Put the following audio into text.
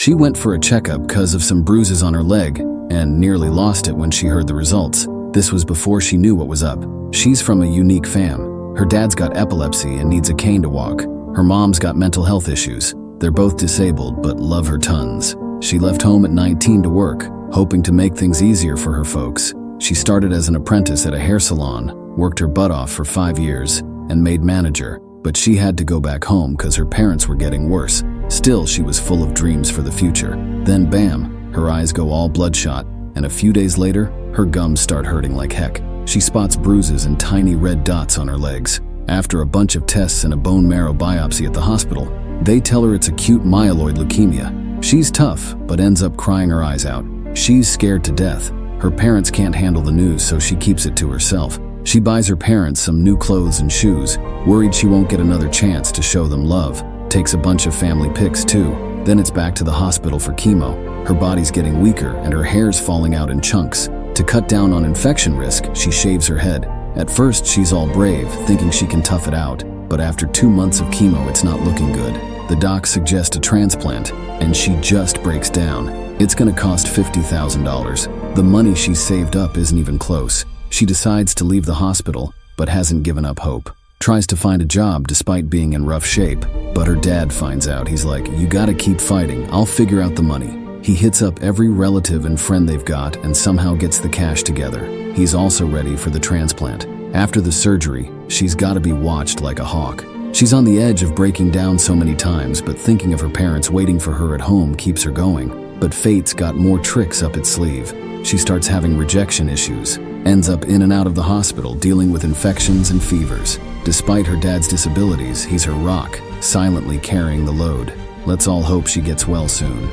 She went for a checkup because of some bruises on her leg and nearly lost it when she heard the results. This was before she knew what was up. She's from a unique fam. Her dad's got epilepsy and needs a cane to walk. Her mom's got mental health issues. They're both disabled but love her tons. She left home at 19 to work, hoping to make things easier for her folks. She started as an apprentice at a hair salon, worked her butt off for 5 years, and made manager. But she had to go back home because her parents were getting worse. Still, she was full of dreams for the future. Then bam, her eyes go all bloodshot, and a few days later, her gums start hurting like heck. She spots bruises and tiny red dots on her legs. After a bunch of tests and a bone marrow biopsy at the hospital, they tell her it's acute myeloid leukemia. She's tough, but ends up crying her eyes out. She's scared to death. Her parents can't handle the news, so she keeps it to herself. She buys her parents some new clothes and shoes, worried she won't get another chance to show them love. Takes a bunch of family pics too. Then it's back to the hospital for chemo. Her body's getting weaker and her hair's falling out in chunks. To cut down on infection risk, she shaves her head. At first, she's all brave, thinking she can tough it out. But after 2 months of chemo, it's not looking good. The doc suggests a transplant, and she just breaks down. It's gonna cost $50,000. The money she's saved up isn't even close. She decides to leave the hospital, but hasn't given up hope. Tries to find a job despite being in rough shape, but her dad finds out. He's like, "You gotta keep fighting, I'll figure out the money." He hits up every relative and friend they've got and somehow gets the cash together. He's also ready for the transplant. After the surgery, she's gotta be watched like a hawk. She's on the edge of breaking down so many times, but thinking of her parents waiting for her at home keeps her going. But fate's got more tricks up its sleeve. She starts having rejection issues, ends up in and out of the hospital dealing with infections and fevers. Despite her dad's disabilities, he's her rock, silently carrying the load. Let's all hope she gets well soon.